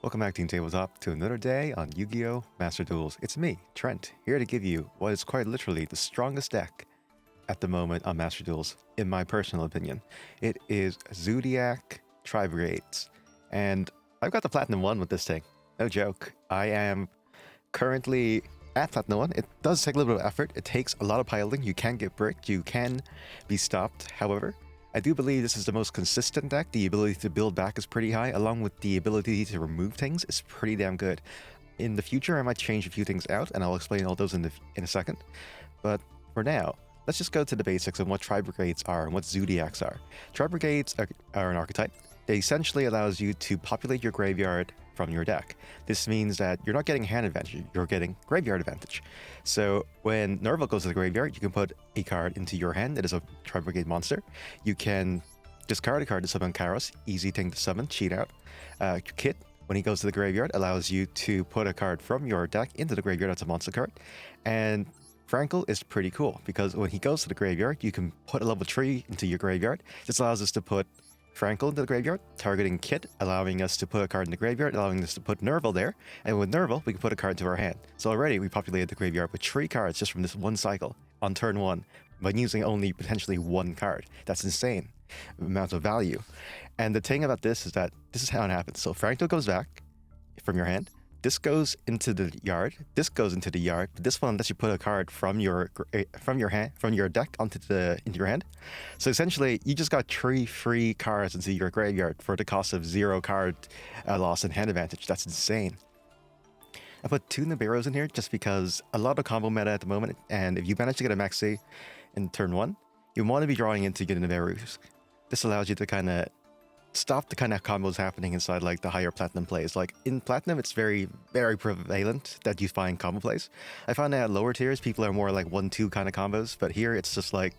Welcome back, Team Tabletop, to another day on Yu-Gi-Oh! Master Duels. It's me, Trent, here to give you what is quite literally the strongest deck at the moment on Master Duels, in my personal opinion. It is Zoodiac Tri-Brigades, and I've got the Platinum 1 with this thing. No joke. I am currently at Platinum 1. It does take a little bit of effort. It takes a lot of piling. You can get bricked. You can be stopped. However, I do believe this is the most consistent deck. The ability to build back is pretty high, along with the ability to remove things is pretty damn good. In the future, I might change a few things out, and I'll explain all those in a second. But for now, let's just go to the basics of what Tri-Brigades are and what Zoodiacs are. Tri-Brigades are an archetype. They essentially allows you to populate your graveyard from your deck. This means that you're not getting hand advantage, you're getting graveyard advantage. So when Nerval goes to the graveyard, you can put a card into your hand that is a Tri-Brigade monster. You can discard a card to summon Kairos, easy thing to summon, cheat out. Kit, when he goes to the graveyard, allows you to put a card from your deck into the graveyard as a monster card. And Frankel is pretty cool because when he goes to the graveyard, you can put a level 3 into your graveyard. This allows us to put Frankel into the graveyard, targeting Kit, allowing us to put a card in the graveyard, allowing us to put Nerval there, and with Nerval, we can put a card into our hand. So already we populated the graveyard with 3 cards just from this one cycle on turn 1 by using only potentially 1 card. That's insane amount of value. And the thing about this is that this is how it happens. So Frankel goes back from your hand. This goes into the yard. This goes into the yard. But this one lets you put a card from your deck into your hand. So essentially, you just got 3 free cards into your graveyard for the cost of 0 card loss and hand advantage. That's insane. I put 2 Nibiros in here just because a lot of combo meta at the moment, and if you manage to get a Maxi in turn 1, you want to be drawing into your Nibiros. This allows you to kind of stop the kind of combos happening inside like the higher platinum plays. Like in platinum, it's very, very prevalent that you find combo plays. I found that at lower tiers, people are more like 1-2 kind of combos, but here it's just like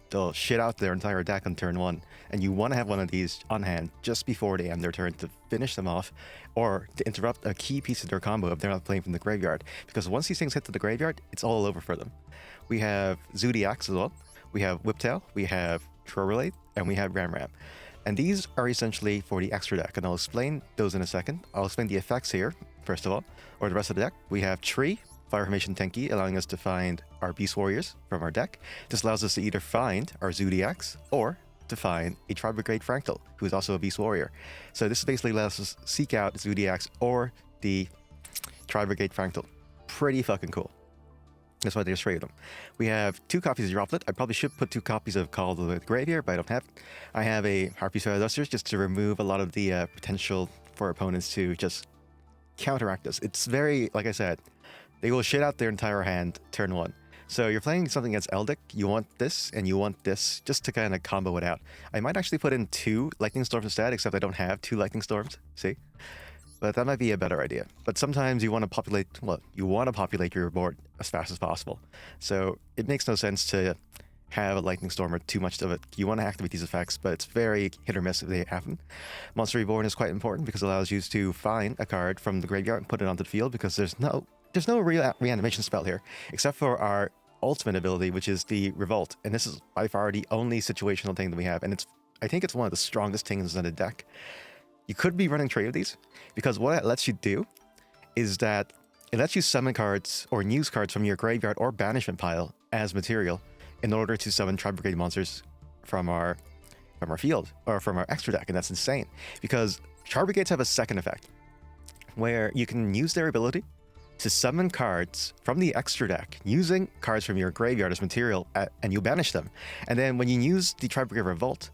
they'll shit out their entire deck on turn 1, and you want to have one of these on hand just before they end their turn to finish them off or to interrupt a key piece of their combo if they're not playing from the graveyard, because once these things hit to the graveyard, it's all over for them. We have Zoodiacs as well. We have Whiptail, we have Tri-Brigade, and we have Ram. And these are essentially for the extra deck, and I'll explain those in a second. I'll explain the effects here, first of all, or the rest of the deck. We have Tree, Fire Formation Tenki, allowing us to find our Beast Warriors from our deck. This allows us to either find our Zoodiacs or to find a Tri-Brigade Frankel, who is also a Beast Warrior. So this basically allows us to seek out Zoodiacs or the Tri-Brigade Frankel. Pretty fucking cool. That's why there's 3 of them. We have 2 copies of Droplet. I probably should put 2 copies of Call of the Graveyard, but I don't have it. I have a Harpy Soil Dusters just to remove a lot of the potential for opponents to just counteract us. It's very, like I said, they will shit out their entire hand turn 1. So you're playing something against Eldic, you want this and you want this just to kind of combo it out. I might actually put in 2 Lightning Storms instead, except I don't have 2 Lightning Storms, see? But that might be a better idea. But sometimes you want to populate your board as fast as possible. So it makes no sense to have a Lightning Storm or too much of it. You want to activate these effects, but it's very hit or miss if they happen. Monster Reborn is quite important because it allows you to find a card from the graveyard and put it onto the field, because there's no reanimation spell here, except for our ultimate ability, which is the Revolt. And this is by far the only situational thing that we have. And I think it's one of the strongest things in the deck. You could be running 3 of these, because what it lets you do is that it lets you summon cards or use cards from your graveyard or banishment pile as material in order to summon Tri-Brigade monsters from our field or from our extra deck, and that's insane. Because Tri-Brigades have a second effect, where you can use their ability to summon cards from the extra deck using cards from your graveyard as material, and you banish them. And then when you use the Tri-Brigade Revolt,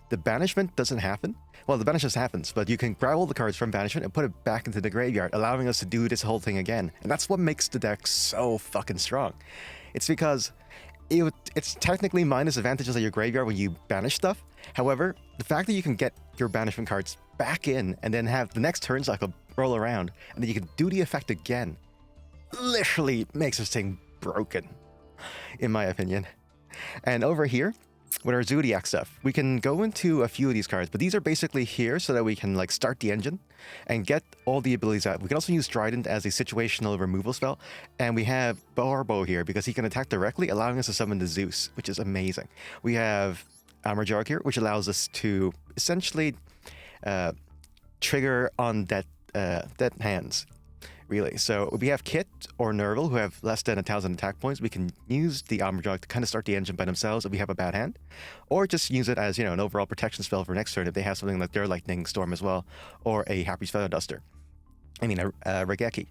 the banishment doesn't happen. Well, the banishment happens, but you can grab all the cards from banishment and put it back into the graveyard, allowing us to do this whole thing again. And that's what makes the deck so fucking strong. It's because it's technically minus advantages of your graveyard when you banish stuff. However, the fact that you can get your banishment cards back in and then have the next turn cycle roll around, and then you can do the effect again, literally makes this thing broken, in my opinion. And over here, with our Zoodiac stuff, we can go into a few of these cards, but these are basically here so that we can like start the engine and get all the abilities out. We can also use Trident as a situational removal spell, and we have Barbo here because he can attack directly, allowing us to summon the Zeus, which is amazing. We have Amorjark here, which allows us to essentially trigger on that dead hands, really. So we have Kit or Nerval who have less than 1,000 attack points. We can use the Armor Jog to kind of start the engine by themselves if we have a bad hand, or just use it as, you know, an overall protection spell for next turn if they have something like their Lightning Storm as well, or a Happy's Feather Duster. I mean, a Regeki.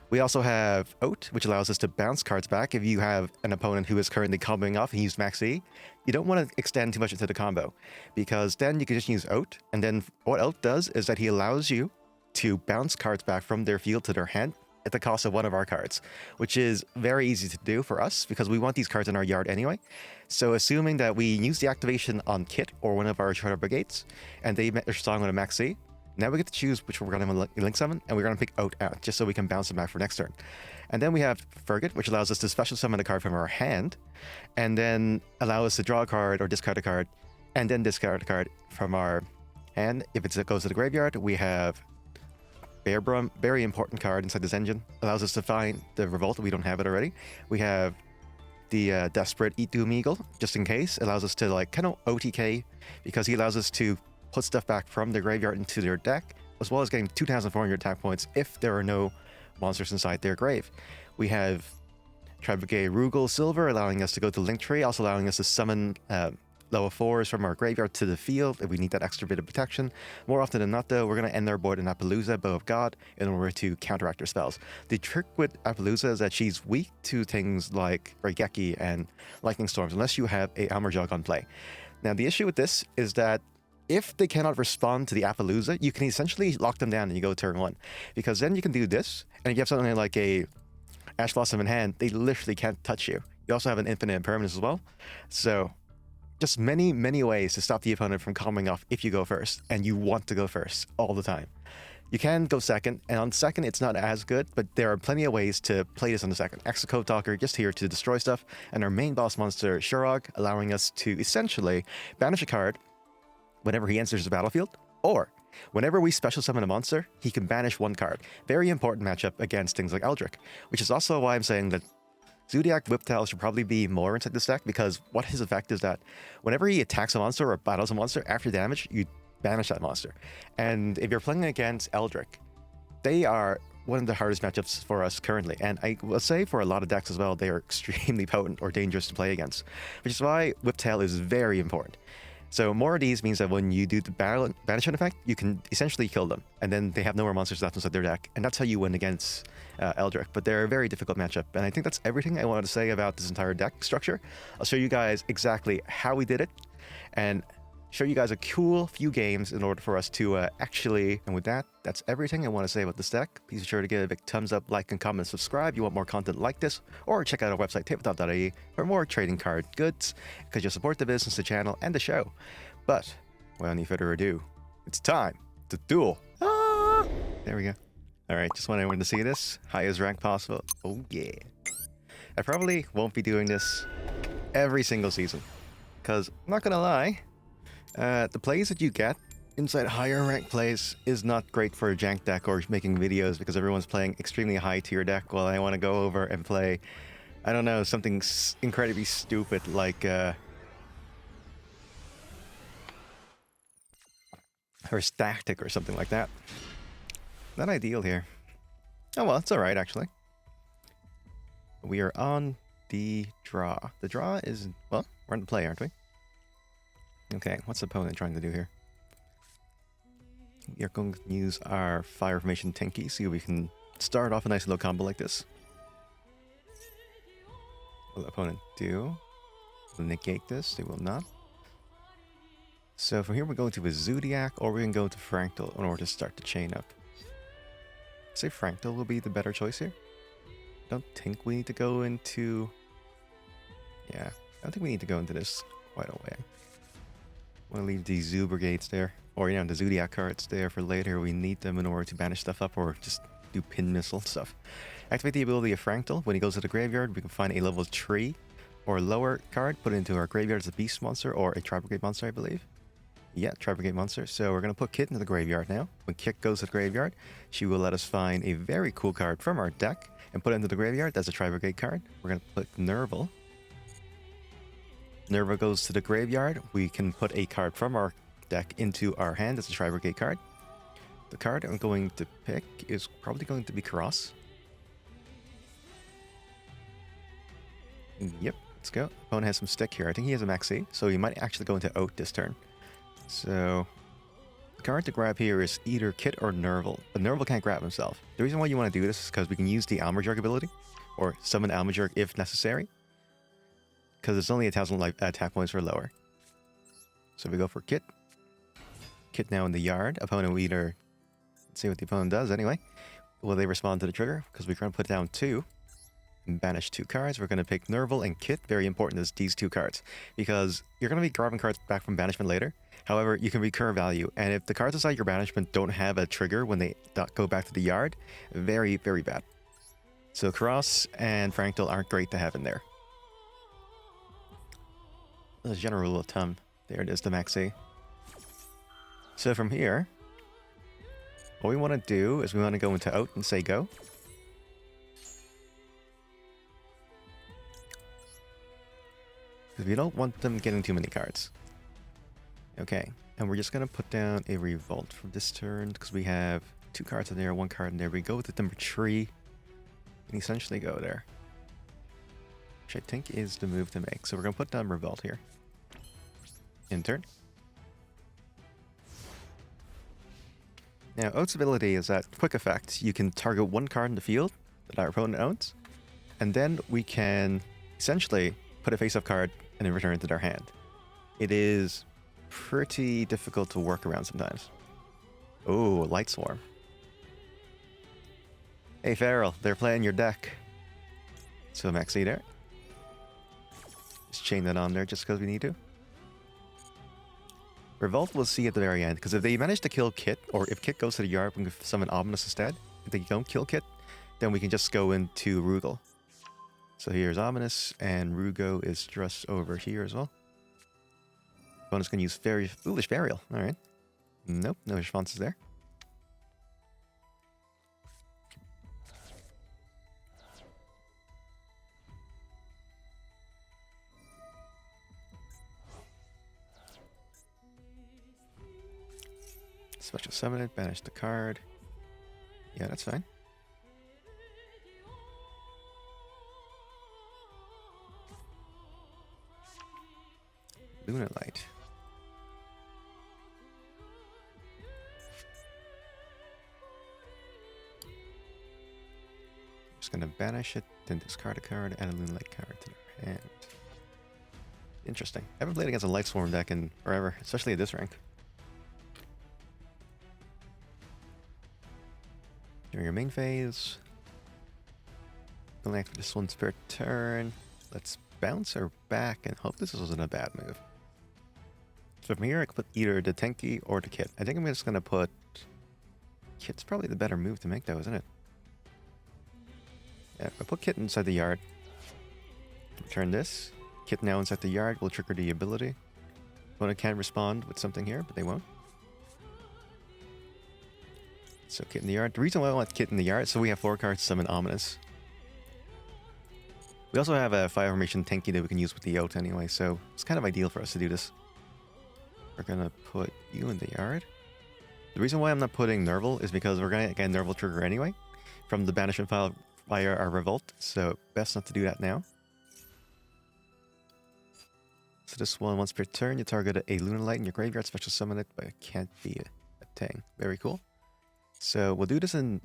We also have Oat, which allows us to bounce cards back if you have an opponent who is currently comboing off and used Max E. You don't want to extend too much into the combo, because then you can just use Oat, and then what Oat does is that he allows you to bounce cards back from their field to their hand at the cost of one of our cards, which is very easy to do for us because we want these cards in our yard anyway. So assuming that we use the activation on Kit or one of our Tri-Brigades, and they met their song on a Max E, now we get to choose which we're going to link summon, and we're going to pick Oat out, just so we can bounce them back for next turn. And then we have Ferget, which allows us to special summon a card from our hand, and then allow us to draw a card or discard a card, and then discard a card from our hand. If it goes to the graveyard, we have Bear Brum, very important card inside this engine. Allows us to find the Revolt, we don't have it already. We have the Desperate Eat Doom Eagle, just in case. Allows us to like kind of OTK, because he allows us to put stuff back from the graveyard into their deck, as well as getting 2,400 attack points if there are no monsters inside their grave. We have Tri-Brigade Rugal Silver, allowing us to go to Link Tree, also allowing us to summon lower 4s from our graveyard to the field if we need that extra bit of protection. More often than not, though, we're going to end our board in Appaloosa, Bow of God, in order to counteract her spells. The trick with Appaloosa is that she's weak to things like Regeki and Lightning Storms, unless you have a Armor Jog on play. Now, the issue with this is that if they cannot respond to the Appaloosa, you can essentially lock them down and you go turn 1. Because then you can do this, and if you have something like a Ash Blossom in hand, they literally can't touch you. You also have an infinite impermanence as well. So, just many, many ways to stop the opponent from coming off if you go first, and you want to go first all the time. You can go second, and on second it's not as good, but there are plenty of ways to play this on the second. Extra Code Talker just here to destroy stuff, and our main boss monster, Shurog, allowing us to essentially banish a card whenever he enters the battlefield, or whenever we special summon a monster, he can banish one card. Very important matchup against things like Eldritch, which is also why I'm saying that Zoodiac Whiptail should probably be more inside this deck, because what his effect is that whenever he attacks a monster or battles a monster, after damage, you banish that monster. And if you're playing against Eldritch, they are one of the hardest matchups for us currently. And I will say for a lot of decks as well, they are extremely potent or dangerous to play against, which is why Whiptail is very important. So more of these means that when you do the banishment effect, you can essentially kill them, and then they have no more monsters left inside their deck, and that's how you win against Eldritch. But they're a very difficult matchup, and I think that's everything I wanted to say about this entire deck structure. I'll show you guys exactly how we did it, and show you guys a cool few games in order for us to actually... And with that, that's everything I want to say about this deck. Please be sure to give it a big thumbs up, like, and comment, subscribe if you want more content like this, or check out our website, tabletop.ie, for more trading card goods, because you'll support the business, the channel, and the show. But, without any further ado, it's time to duel. Ah! There we go. Alright, just want everyone to see this. Highest rank possible. Oh yeah. I probably won't be doing this every single season, because, I'm not gonna lie, the plays that you get inside higher rank plays is not great for a jank deck or making videos, because everyone's playing extremely high tier deck while I want to go over and play, I don't know, something incredibly stupid like or Static or something like that. Not ideal here. Oh well, it's alright actually. We are on the draw. The draw is, well, we're on the play, aren't we? Okay, what's the opponent trying to do here? We are going to use our Fire Formation Tenki, so we can start off a nice little combo like this. What will the opponent do? Will negate this? They will not. So from here we're going to a Zoodiac, or we can go to Fractal in order to start the chain up. I'd say Fractal will be the better choice here. I don't think we need to go into... Yeah, I don't think we need to go into this quite a way. I'm going to leave the Zoo Brigades there, or you know, the Zoodiac cards there for later. We need them in order to banish stuff up or just do pin missile stuff. Activate the ability of Fractal. When he goes to the graveyard, we can find a level 3 or lower card, put it into our graveyard as a beast monster or a Tri-Brigade monster, I believe. Yeah, Tri-Brigade monster. So we're going to put Kit into the graveyard now. When Kit goes to the graveyard, she will let us find a very cool card from our deck and put it into the graveyard. That's a Tri-Brigade card. We're going to put Nerval. Nerva goes to the graveyard. We can put a card from our deck into our hand as a Tri-Brigade card. The card I'm going to pick is probably going to be Cross. Yep, let's go. Opponent has some stick here. I think he has a Maxi, so he might actually go into Oat this turn. So the card to grab here is either Kit or Nerval, but Nerval can't grab himself. The reason why you want to do this is because we can use the Almajorg ability, or summon Almajorg if necessary, because it's only 1,000 life attack points or lower. So we go for Kit. Kit now in the yard. Opponent will either, let's see what the opponent does anyway. Will they respond to the trigger? Because we're going to put down 2 and banish 2 cards. We're going to pick Nerval and Kit. Very important is these 2 cards, because you're going to be grabbing cards back from banishment later. However, you can recur value, and if the cards inside your banishment don't have a trigger when they go back to the yard, very, very bad. So Cross and Frankl aren't great to have in there. As a general rule of thumb, there it is, the Maxi. So from here, what we want to do is we want to go into Out and say go. Because we don't want them getting too many cards. Okay, and we're just going to put down a Revolt for this turn, because we have 2 cards in there, 1 card in there. We go with the number 3, and essentially go there. Which I think is the move to make. So we're going to put down Revolt here. In turn. Now, Oat's ability is that quick effect. You can target 1 card in the field that our opponent owns, and then we can essentially put a face-up card and then return it to their hand. It is pretty difficult to work around sometimes. Oh, Light Swarm. Hey, Feral, they're playing your deck. So Maxi there. Just chain that on there just because we need to. Revolt we'll see at the very end, because if they manage to kill Kit, or if Kit goes to the yard, we can summon Ominous instead. If they don't kill Kit, then we can just go into Rugal. So here's Ominous, and Rugo is just over here as well. Opponent's going to use Foolish Burial. Alright. Nope, no responses there. Special summon it, banish the card. Yeah, that's fine. Luna Light. Just gonna banish it, then discard a card, add a Luna Light card to their hand. Interesting. I haven't played against a Light Swarm deck in forever, especially at this rank. During your main phase, only activate this once per turn. Let's bounce her back and hope this wasn't a bad move. So from here, I can put either the Tenki or the Kit. I think I'm just going to put... Kit's probably the better move to make, though, isn't it? Yeah, if I put Kit inside the yard, return this. Kit now inside the yard will trigger the ability. Opponent can respond with something here, but they won't. So Kit in the yard. The reason why I want Kit in the yard is so we have 4 cards to summon Ominous. We also have a 5 formation Tenki that we can use with the Oat anyway, so it's kind of ideal for us to do this. We're gonna put you in the yard. The reason why I'm not putting Nerval is because we're gonna get Nerval trigger anyway from the banishment file via our Revolt, so best not to do that now. So this one, once per turn, you target a Luna Light in your graveyard, special summon it, but it can't be a thing. Very cool. So we'll do this in,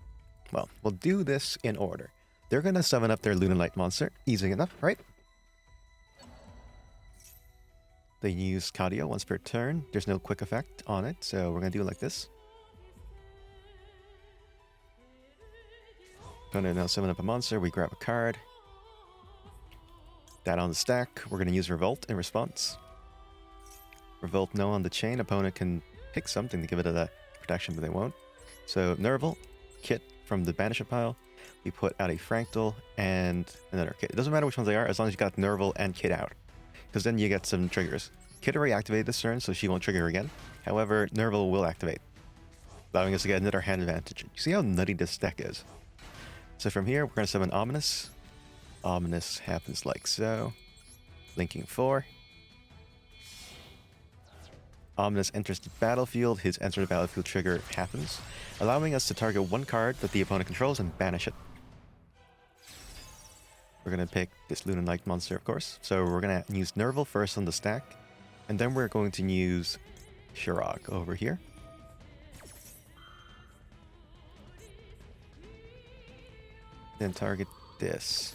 well, we'll do this in order. They're going to summon up their Luna Light monster. Easy enough, right? They use Cardio once per turn. There's no quick effect on it, so we're going to do it like this. Going to now summon up a monster. We grab a card. That on the stack. We're going to use Revolt in response. Revolt no on the chain. Opponent can pick something to give it a protection, but they won't. So Nerval, Kit from the banishment pile. We put out a Frankl and another Kit. It doesn't matter which ones they are, as long as you got Nerval and Kit out. Because then you get some triggers. Kit already activated this turn, so she won't trigger again. However, Nerval will activate, allowing us to get another hand advantage. You see how nutty this deck is? So from here, we're going to summon Ominous. Ominous happens like so. Linking 4. Ominous enters the battlefield, his enter the battlefield trigger happens, allowing us to target one card that the opponent controls and banish it. We're going to pick this Lunanite monster, of course. So we're going to use Nerval first on the stack, and then we're going to use Shirok over here. Then target this.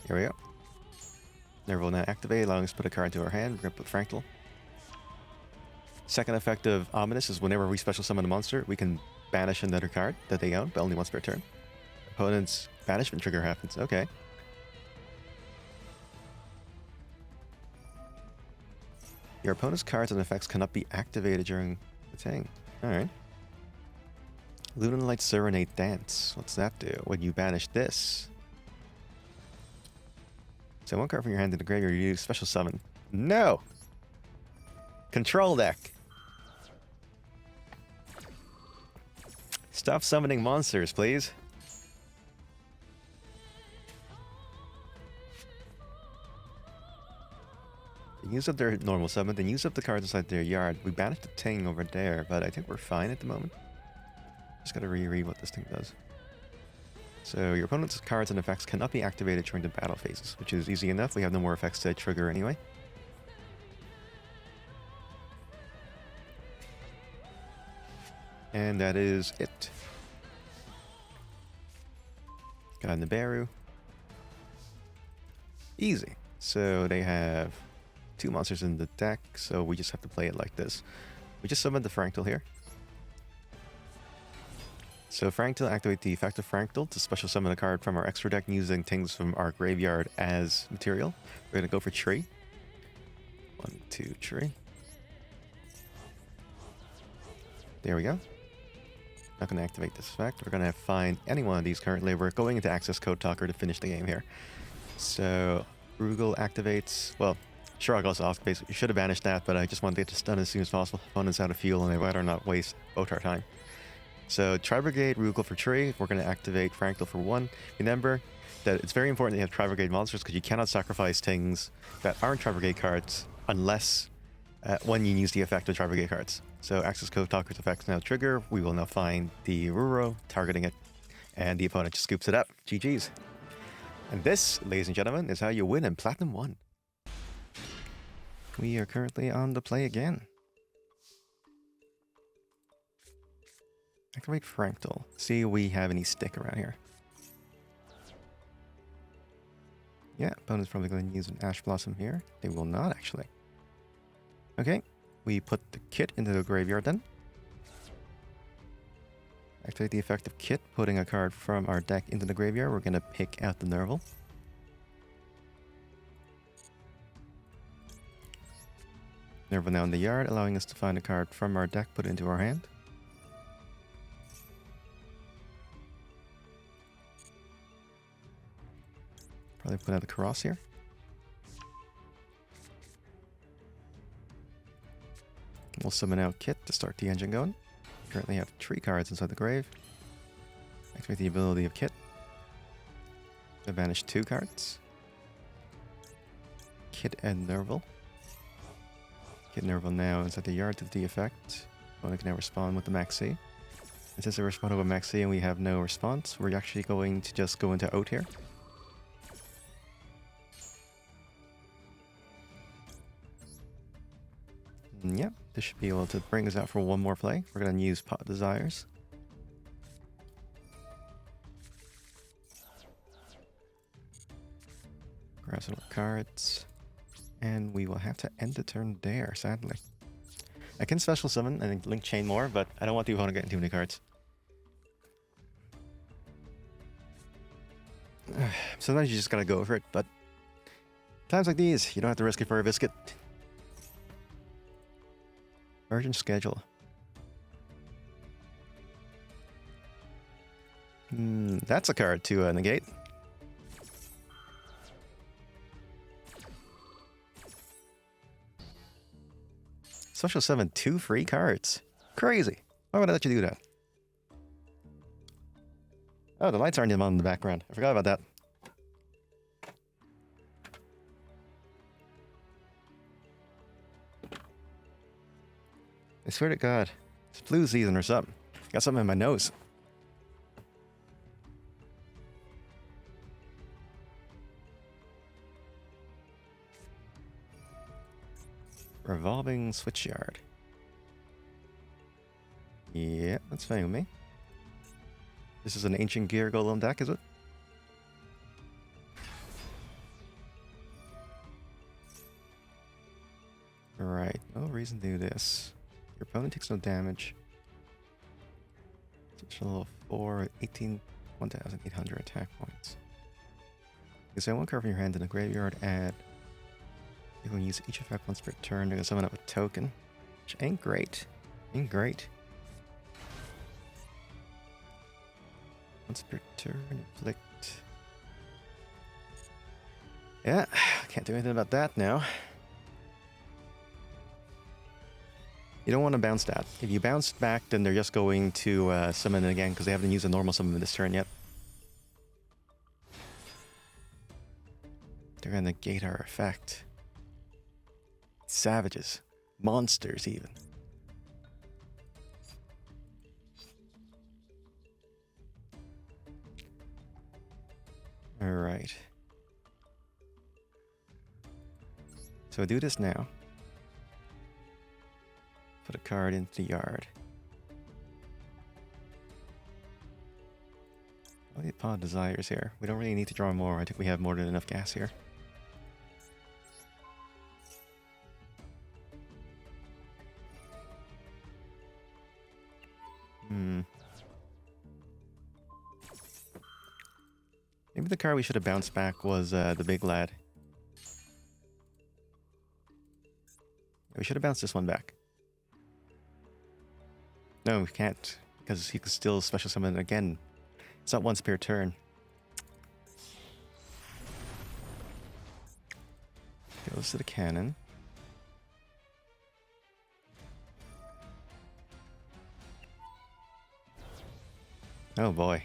Here we go. Nerval now activate, allowing us to put a card into our hand. We're going to put Frankl. Second effect of Ominous is whenever we special summon a monster, we can banish another card that they own, but only once per turn. Opponent's banishment trigger happens. Okay. Your opponent's cards and effects cannot be activated during the thing. Alright. Lunanite Serenade Dance. What's that do? When you banish this. So one card from your hand to the graveyard, you use special summon. No! Control deck. Stop summoning monsters, please. Use up their normal summon, then use up the cards inside their yard. We banished the thing over there, but I think we're fine at the moment. Just gotta reread what this thing does. So your opponent's cards and effects cannot be activated during the battle phases, which is easy enough. We have no more effects to trigger anyway. And that is it. Got Nibiru. Easy. So they have 2 monsters in the deck, so we just have to play it like this. We just summoned the Frankl here. So Frankl, activate the effect of Frankl to special summon a card from our extra deck using things from our graveyard as material. We're gonna go for Tree. 1, 2, Tree. There we go. Not gonna activate this effect. We're gonna find any one of these currently. We're going into Access Code Talker to finish the game here. So Rugal activates, well, Shirok also activates. We should have banished that, but I just wanted to get this done as soon as possible. Opponents out of fuel, and I'd rather not waste both our time. So Tri-Brigade, Rugal for Tree. We're going to activate Frankl for 1. Remember that it's very important that you have Tri-Brigade monsters because you cannot sacrifice things that aren't Tri-Brigade cards unless when you use the effect of Tri-Brigade cards. So Access Code Talker's effects now trigger. We will now find the Ruro, targeting it, and the opponent just scoops it up. GG's. And this, ladies and gentlemen, is how you win in Platinum 1. We are currently on the play again. Activate Frankl. See if we have any stick around here. Yeah, opponent's probably going to use an Ash Blossom here. They will not, actually. Okay, we put the kit into the graveyard then. Activate the effect of kit, putting a card from our deck into the graveyard. We're going to pick out the Nerval. Nerval now in the yard, allowing us to find a card from our deck, put it into our hand. Probably put out the Karos here. We'll summon out Kit to start the engine going. Currently have 3 cards inside the grave. Activate the ability of Kit. I banish 2 cards. Kit and Nerval. Kit and Nerval now inside the yard to the effect. Opponent can now respond with the Maxi. And since they responded with Maxi and we have no response, we're actually going to just go into Oat here. Yep, this should be able to bring us out for one more play. We're going to use Pot Desires. Grab some more cards. And we will have to end the turn there, sadly. I can special summon and link chain more, but I don't want the opponent getting too many cards. Sometimes you just gotta go for it, but times like these, you don't have to risk it for a biscuit. Urgent schedule. That's a card to negate. Special summon 2 free cards. Crazy. Why would I let you do that? Oh, the lights aren't even on in the background. I forgot about that. swear to God. It's flu season or something. Got something in my nose. Revolving switchyard. Yeah, that's fine with me. This is an ancient gear golem deck, is it? Alright, no reason to do this. Your opponent takes no damage. It's a level 4, 1,800 attack points. You say one card from your hand in the graveyard, add. You can use each effect once per turn to summon up a token. Which ain't great. Ain't great. Once per turn, inflict. Yeah, can't do anything about that now. You don't want to bounce that. If you bounce back, then they're just going to summon it again because they haven't used a normal summon this turn yet. They're going to negate our effect. Savages. Monsters, even. Alright. So do this now. Put a card into the yard. I'll get Pod Desires here. We don't really need to draw more. I think we have more than enough gas here. Maybe the card we should have bounced back was the big lad. We should have bounced this one back. No, we can't, because he can still special summon again. It's not once per turn. Goes to the cannon. Oh boy.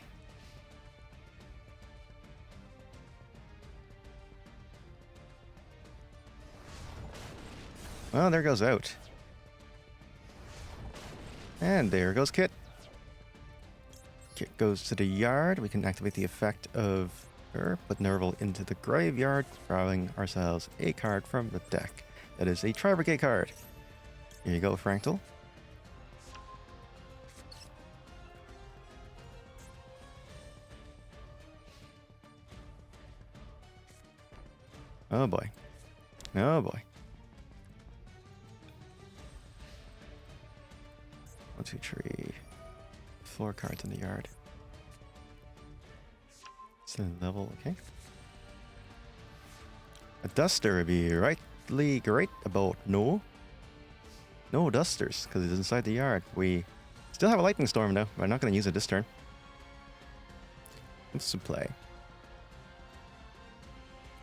Well, there goes out. And there goes Kit. Kit goes to the yard. We can activate the effect of her, put Nerval into the graveyard, drawing ourselves a card from the deck. That is a Tri-Brigade card. Here you go, Frankl. Oh boy. Oh boy. 1, 2, 3. 4 cards in the yard. So level, okay. A duster would be rightly great about no dusters, because it's inside the yard. We still have a lightning storm though. We're not going to use it this turn. What's to play?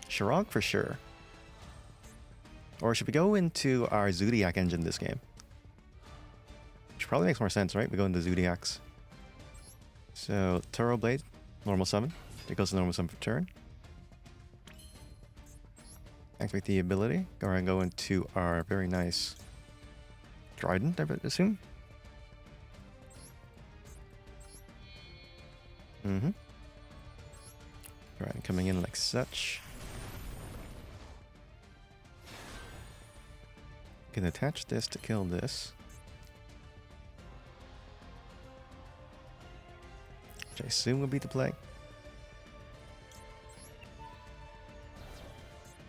Shirog for sure. Or should we go into our Zoodiac engine this game? Which probably makes more sense, right? We go into Zoodiacs. So, Toro Blade, normal summon. It goes to normal summon for turn. Activate the ability. Go ahead and go into our very nice Trident, I would assume. Alright, coming in like such. Can attach this to kill this. Which I assume would be the play.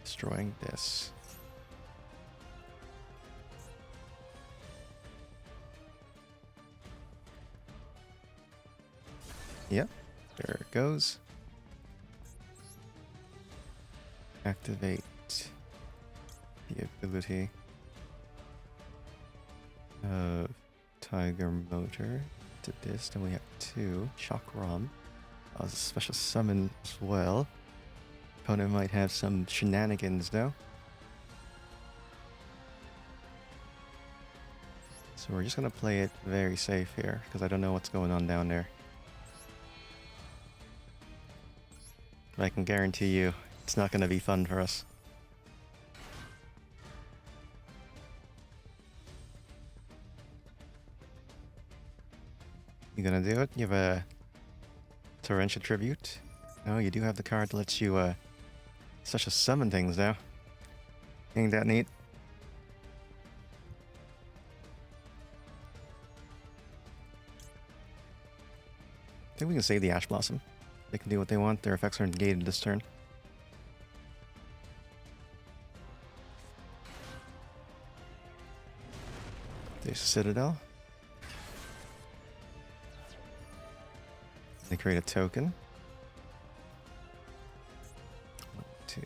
Destroying this. Yep, there it goes. Activate the ability of Tiger Motor to this. Then we have 2 Shock Rom. A special summon as well. Opponent might have some shenanigans though. So we're just gonna play it very safe here because I don't know what's going on down there. But I can guarantee you it's not gonna be fun for us. You gonna do it? You have a Torrential Tribute? Oh, you do have the card that lets you such a summon things now. Ain't that neat? I think we can save the Ash Blossom. They can do what they want. Their effects are negated this turn. There's a Citadel. They create a token. 1, 2.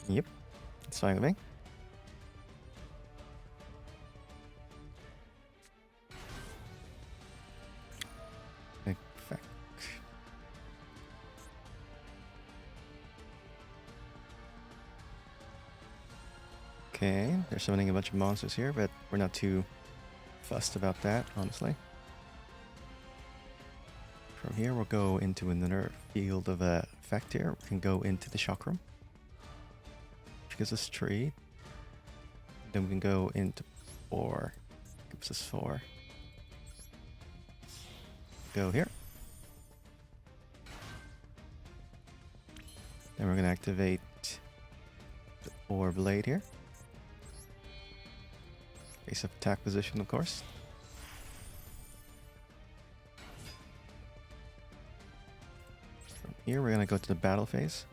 Yep, that's fine with me. Effect. Okay, they're summoning a bunch of monsters here, but we're not too fussed about that, honestly. From here, we'll go into another field of effect here. We can go into the chakram, which gives us 3. Then we can go into 4, gives us 4. Go here. Then we're going to activate the 4 blade here. Base up attack position, of course. From here, we're going to go to the battle phase.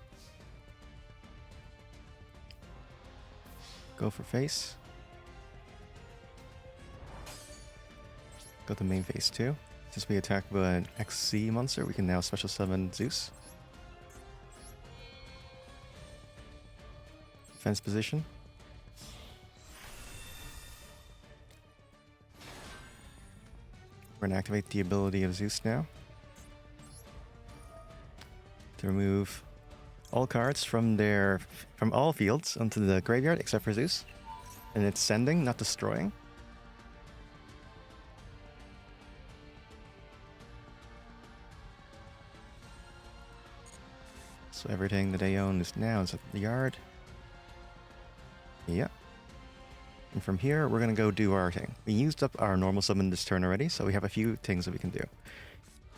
Go for face. Go to main phase 2. Since we attack with an XC monster, we can now special summon Zeus. Defense position. We're going to activate the ability of Zeus now to remove all cards from all fields onto the graveyard except for Zeus. And it's sending, not destroying. So everything that they own is now is at the yard. Yep. And from here, we're going to go do our thing. We used up our normal summon this turn already, so we have a few things that we can do.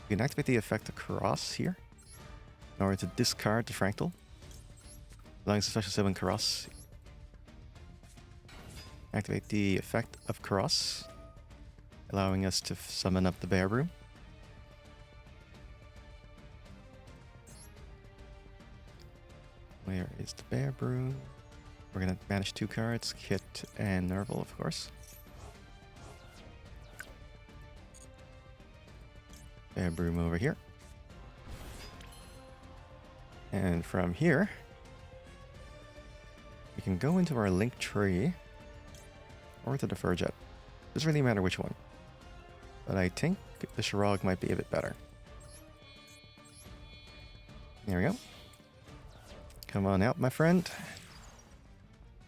We can activate the effect of Karos here in order to discard the Fractal, allowing us to special summon Karos. Activate the effect of Karos, allowing us to summon up the Bear Broom. Where is the Bear Broom? We're going to banish 2 cards, Kit and Nerval, of course. Bear Broom over here. And from here, we can go into our link tree or to the Furjet. Doesn't really matter which one. But I think the Shirog might be a bit better. There we go. Come on out, my friend.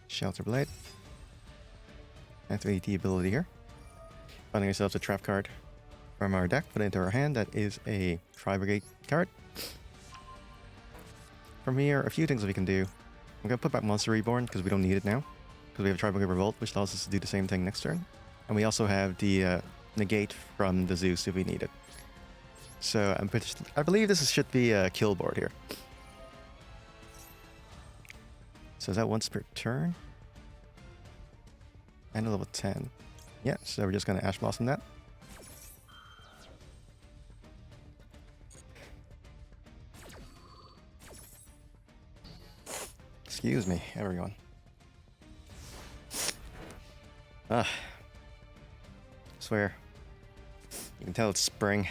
Shelter Blade. Activate the ability here. Finding ourselves a trap card from our deck, put it into our hand. That is a Tri-Brigade card. From here, a few things that we can do. I'm going to put back Monster Reborn because we don't need it now. Because we have Tri-Brigade Revolt, which allows us to do the same thing next turn. And we also have the negate from the Zeus if we need it. So I believe this should be a kill board here. So is that once per turn? And a level 10. Yeah, so we're just going to Ash Blossom that. Excuse me, everyone. I swear. You can tell it's spring.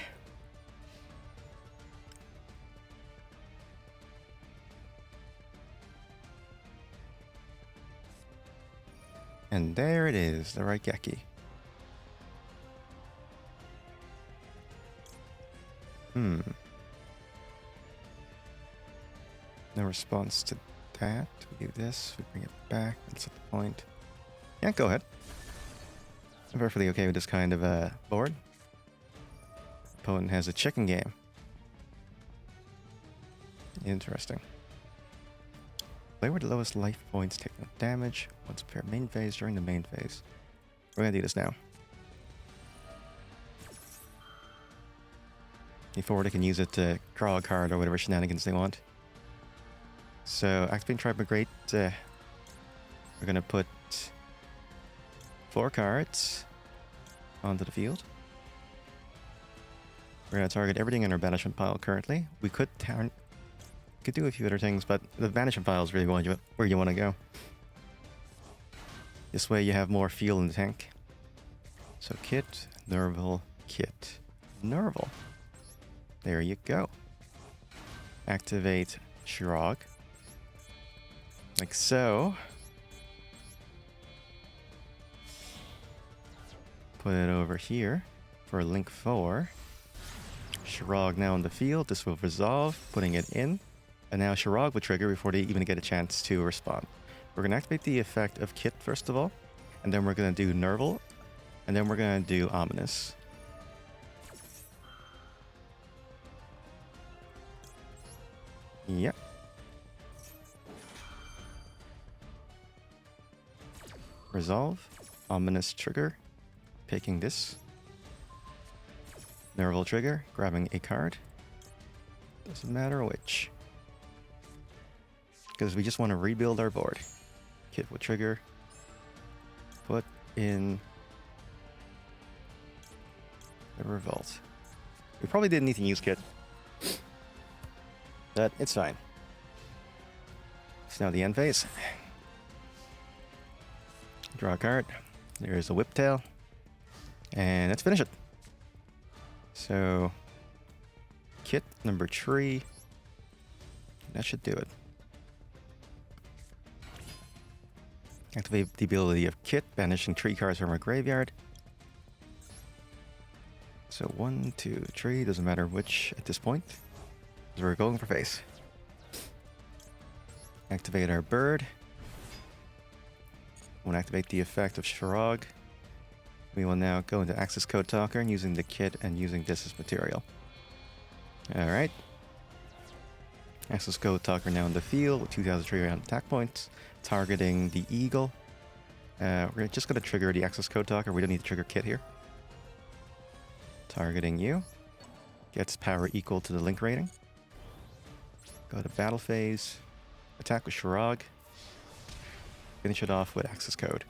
And there it is, the Raigeki. No response to that. We do this, we bring it back, that's at the point. Yeah, go ahead. I'm perfectly okay with this kind of board. Opponent has a chicken game. Interesting. Player with the lowest life points take no damage once per main phase during the main phase. We're gonna do this now. Before they can use it to draw a card or whatever shenanigans they want. So, activating Tri-Brigade, we're gonna put 4 cards onto the field. We're gonna target everything in our banishment pile currently. We could do a few other things, but the banishment pile is really where you want to go. This way you have more fuel in the tank. So Kit, Nerval, Kit, Nerval. There you go. Activate Shirog. Like so. Put it over here for link 4. Shirog now in the field. This will resolve, putting it in. And now Shirog will trigger before they even get a chance to respond. We're going to activate the effect of Kit first of all. And then we're going to do Nerval. And then we're going to do Ominous. Yep. Resolve. Ominous trigger. Picking this. Nerval trigger. Grabbing a card. Doesn't matter which. Because we just want to rebuild our board. Kit will trigger. Put in the Revolt. We probably didn't need to use Kit. But it's fine. It's now the end phase. Draw a card. There's a Whiptail. And let's finish it. So, Kit number 3. That should do it. Activate the ability of Kit, banishing 3 cards from our graveyard. So 1, 2, 3, doesn't matter which at this point. Because we're going for face. Activate our bird. We'll activate the effect of Shirog. We will now go into Access Code Talker and using the Kit and using this as material. Alright. Access Code Talker now in the field with 2,300 attack points. Targeting the Eagle. We're just going to trigger the Access Code Talker. We don't need to trigger Kit here. Targeting you. Gets power equal to the link rating. Go to battle phase. Attack with Shirog. Finish it off with Access Code.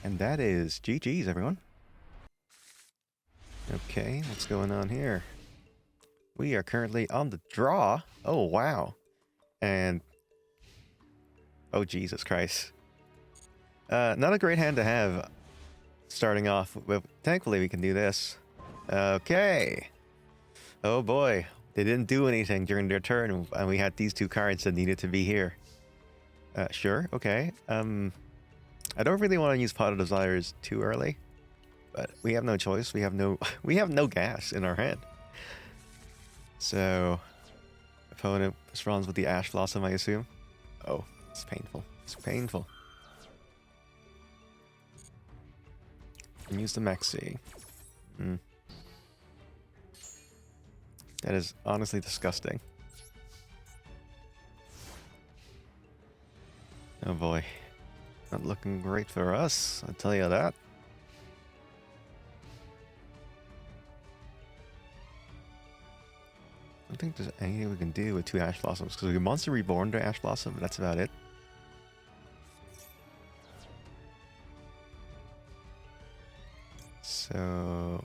And that is GG's, everyone. Okay, what's going on here? We are currently on the draw. Oh, wow. And... oh, Jesus Christ. Not a great hand to have starting off with. Thankfully, we can do this. Okay. Oh, boy. They didn't do anything during their turn, and we had these 2 cards that needed to be here. Sure, okay. I don't really want to use Pot of Desires too early, but we have no choice. We have no gas in our hand. So, opponent responds with the Ash Blossom, I assume. Oh, it's painful. It's painful. And use the Maxi. That is honestly disgusting. Oh boy. Not looking great for us, I'll tell you that. I don't think there's anything we can do with 2 Ash Blossoms, because we can Monster Reborn to Ash Blossom, but that's about it. So...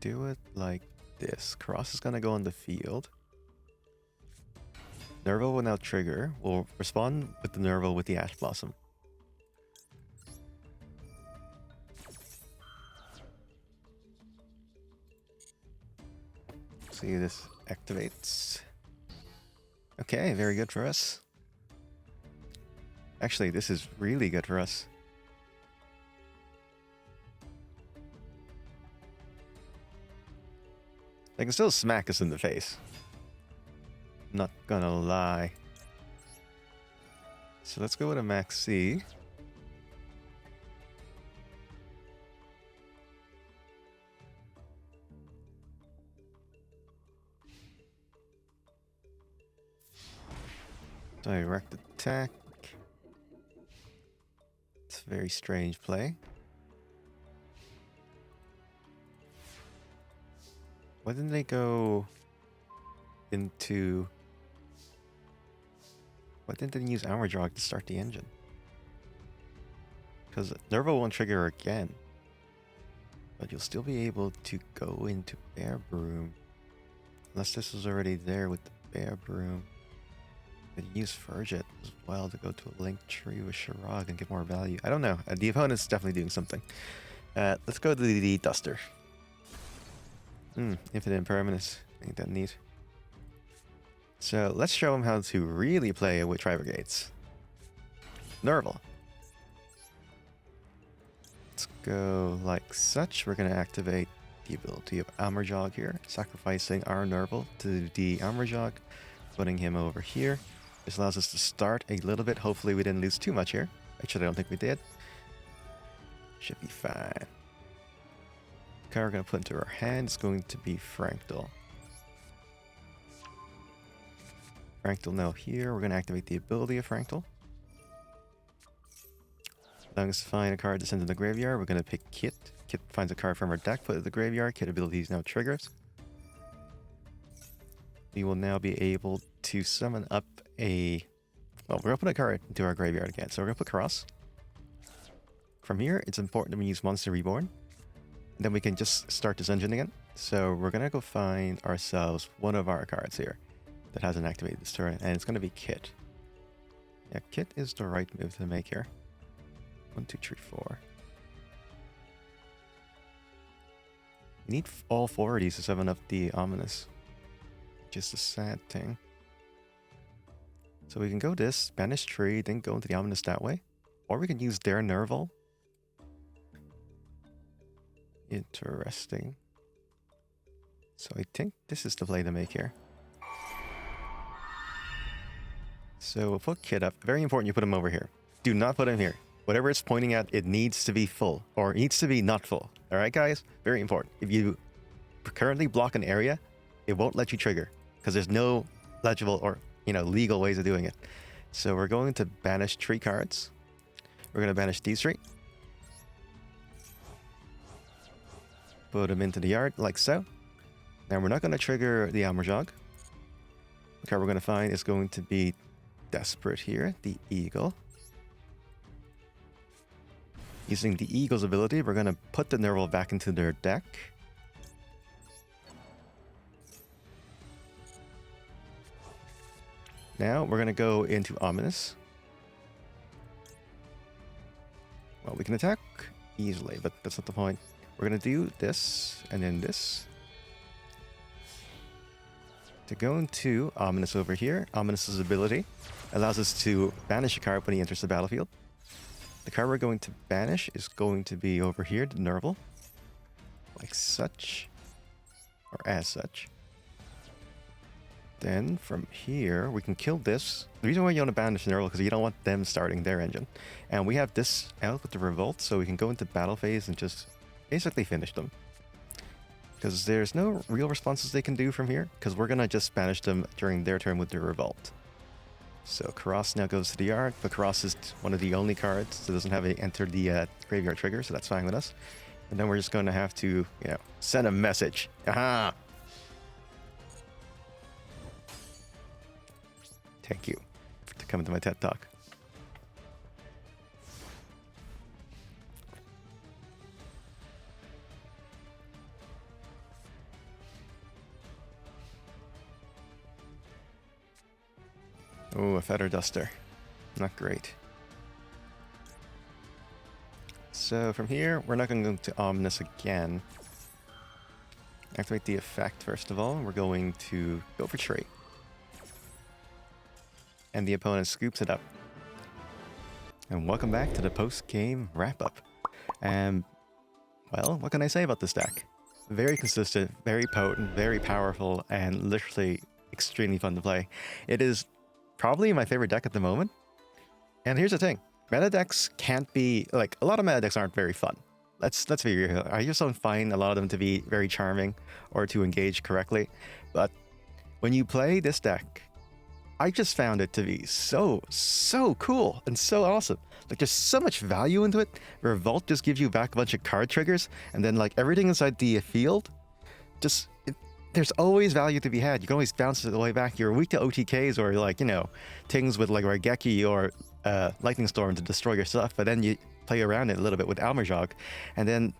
do it like this. Cross is gonna go on the field. Nerval will now trigger. We'll respond with the Nerval with the Ash Blossom. See, this activates. Okay, very good for us. Actually, this is really good for us. They can still smack us in the face. Not gonna lie. So let's go with a Max C. Direct attack. It's a very strange play. Why didn't they go into... Why didn't they use Armor Jog to start the engine? Because Nervo won't trigger again. But you'll still be able to go into Bear Broom. Unless this was already there with the Bear Broom. They use Furjet as well to go to a Link Tree with Shirag and get more value. I don't know. The opponent's definitely doing something. Let's go to the Duster. Infinite Impermanence. Ain't that neat? So let's show them how to really play with Tri-Brigades. Nerval. Let's go like such. We're going to activate the ability of Armor Jog here, sacrificing our Nerval to the Armor Jog, putting him over here. This allows us to start a little bit. Hopefully we didn't lose too much here. Actually, I don't think we did. Should be fine. The card we're going to put into our hand is going to be Frankdal. Frankdal now here. We're going to activate the ability of Frankdal. Allowing us to find a card to send to the graveyard. We're going to pick Kit. Kit finds a card from our deck, put it in the graveyard. Kit abilities now triggers. We will now be able to summon up a... Well, we're going to put a card into our graveyard again. So we're going to put Cross. From here, it's important that we use Monster Reborn. And then we can just start this engine again. So we're going to go find ourselves one of our cards here that hasn't activated this turn, and it's going to be Kit. Yeah, Kit is the right move to make here. 1, 2, 3, 4. You need all 4 of these to summon up the Ominous. Just a sad thing. So we can go this, banish Tree, then go into the Ominous that way. Or we can use their Nerval. Interesting. So I think this is the play to make here. So we'll put Kit up. Very important you put him over here. Do not put him here. Whatever it's pointing at, it needs to be full. Or it needs to be not full. Alright guys? Very important. If you currently block an area, it won't let you trigger. Because there's no legible or, legal ways of doing it. So we're going to banish 3 cards. We're going to banish these 3. Put them into the yard, like so. Now we're not going to trigger the Armor Jog. The card we're going to find is going to be Desperate here, the Eagle. Using the Eagle's ability, we're going to put the Nerval back into their deck. Now we're going to go into Ominous. Well, we can attack easily, but that's not the point. We're going to do this, and then this. To go into Ominous over here, Ominous's ability allows us to banish a card when he enters the battlefield. The card we're going to banish is going to be over here, the Nerval. Like such. Or as such. Then from here, we can kill this. The reason why you want to banish the Nerval is because you don't want them starting their engine. And we have this out with the Revolt, so we can go into battle phase and just basically finish them. Because there's no real responses they can do from here, because we're going to just banish them during their turn with the Revolt. So Karas now goes to the yard, but Karas is one of the only cards that doesn't have a enter the graveyard trigger, so that's fine with us. And then we're just going to have to, send a message. Aha! Thank you for coming to my TED Talk. Oh, a Feather Duster. Not great. So from here, we're not going to go to Ominous again. Activate the effect first of all. We're going to go for Tree. And the opponent scoops it up. And welcome back to the post-game wrap-up. And, well, what can I say about this deck? Very consistent, very potent, very powerful, and literally extremely fun to play. It is probably my favorite deck at the moment. And here's the thing. Meta decks can't be... a lot of meta decks aren't very fun. Let's be real. I just don't find a lot of them to be very charming or to engage correctly. But when you play this deck, I just found it to be so cool and so awesome. Like, there's so much value into it. Revolt just gives you back a bunch of card triggers, and then like everything inside the field, there's always value to be had. You can always bounce it the way back. You're weak to OTKs or like, you know, things with like Raigeki or Lightning Storm to destroy your stuff, but then you play around it a little bit with Almorjog, and then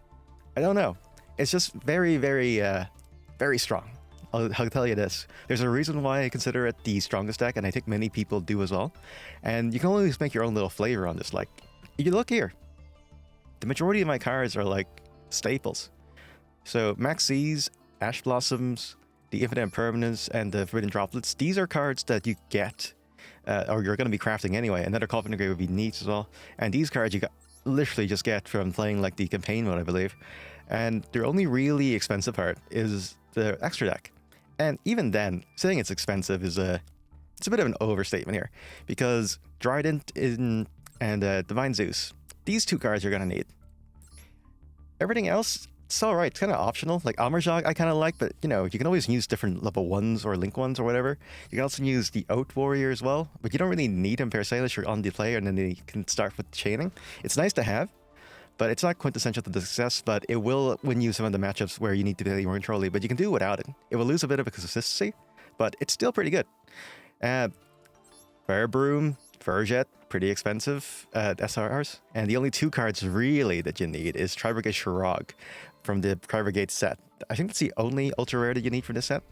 I don't know. It's just very strong. I'll tell you this. There's a reason why I consider it the strongest deck, and I think many people do as well. And you can always make your own little flavor on this. Like, you look here. The majority of my cards are like staples. So Maxis, Ash Blossoms, the Infinite Impermanence, and the Forbidden Droplets. These are cards that you get, or you're going to be crafting anyway. Another Coffin Grave would be neat as well. And these cards you literally just get from playing like the campaign mode, I believe. And their only really expensive part is the extra deck. And even then, saying it's expensive is it's a bit of an overstatement here, because Trident and Divine Zeus, these two cards you're gonna need. Everything else, it's all right. It's kind of optional. Like Almorjog, I kind of like, but you know, you can always use different level 1s or link 1s or whatever. You can also use the Oat Warrior as well, but you don't really need him per se unless you're on the player, and then you can start with chaining. It's nice to have, but it's not quintessential to the success, but it will win you some of the matchups where you need to play more controlly, but you can do without it. It will lose a bit of a consistency, but it's still pretty good. Fire Broom, Furjet, pretty expensive SRRs, and the only two cards really that you need is Tri-Brigade Shirog from the Tri-Brigade set. I think that's the only ultra rare that you need for this set.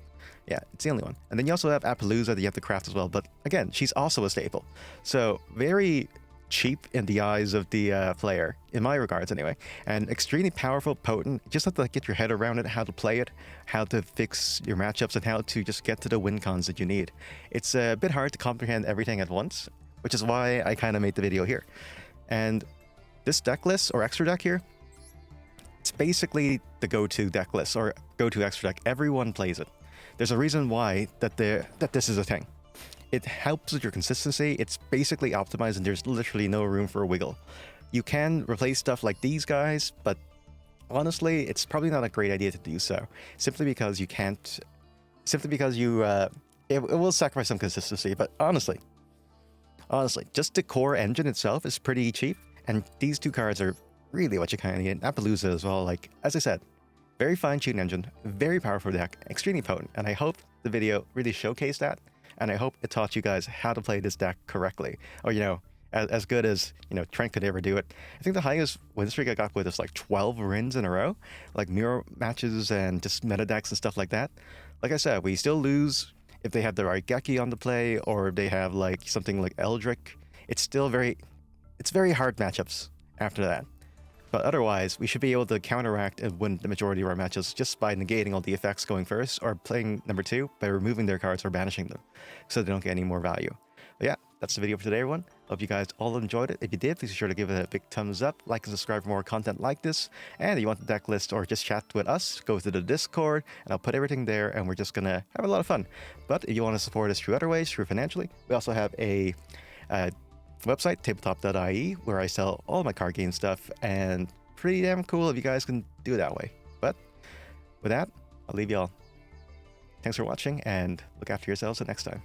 Yeah, it's the only one. And then you also have Appaloosa that you have to craft as well, but again, she's also a staple. So very cheap in the eyes of the player, in my regards anyway, and extremely powerful, potent. You just have to like, get your head around it, how to play it, how to fix your matchups, and how to just get to the win cons that you need. It's a bit hard to comprehend everything at once, which is why I kind of made the video here. And this deck list, or extra deck here, it's basically the go-to deck list, or go-to extra deck. Everyone plays it. There's a reason why that this is a thing. It helps with your consistency. It's basically optimized, and there's literally no room for a wiggle. You can replace stuff like these guys, but honestly, it's probably not a great idea to do so. Simply because you can't. Simply because you. It will sacrifice some consistency. But honestly, just the core engine itself is pretty cheap, and these two cards are really what you kind of need. Appaloosa as well. Like, as I said, very fine-tuned engine, very powerful deck, extremely potent, and I hope the video really showcased that. And I hope it taught you guys how to play this deck correctly, or you know, as good as you know Trent could ever do it. I think the highest win streak I got with is like 12 wins in a row, like mirror matches and just meta decks and stuff like that. Like I said, we still lose if they have the Raigeki on the play, or if they have like something like Eldrick. It's very hard matchups after that. But otherwise, we should be able to counteract and win the majority of our matches just by negating all the effects going first, or playing number 2 by removing their cards or banishing them, so they don't get any more value. But yeah, that's the video for today, everyone. Hope you guys all enjoyed it. If you did, please be sure to give it a big thumbs up, like and subscribe for more content like this. And if you want the deck list or just chat with us, go to the Discord, and I'll put everything there, and we're just gonna have a lot of fun. But if you want to support us through other ways, through financially, we also have a website, tabletop.ie, where I sell all my card game stuff, and pretty damn cool if you guys can do it that way. But with that, I'll leave y'all. Thanks for watching, and look after yourselves the next time.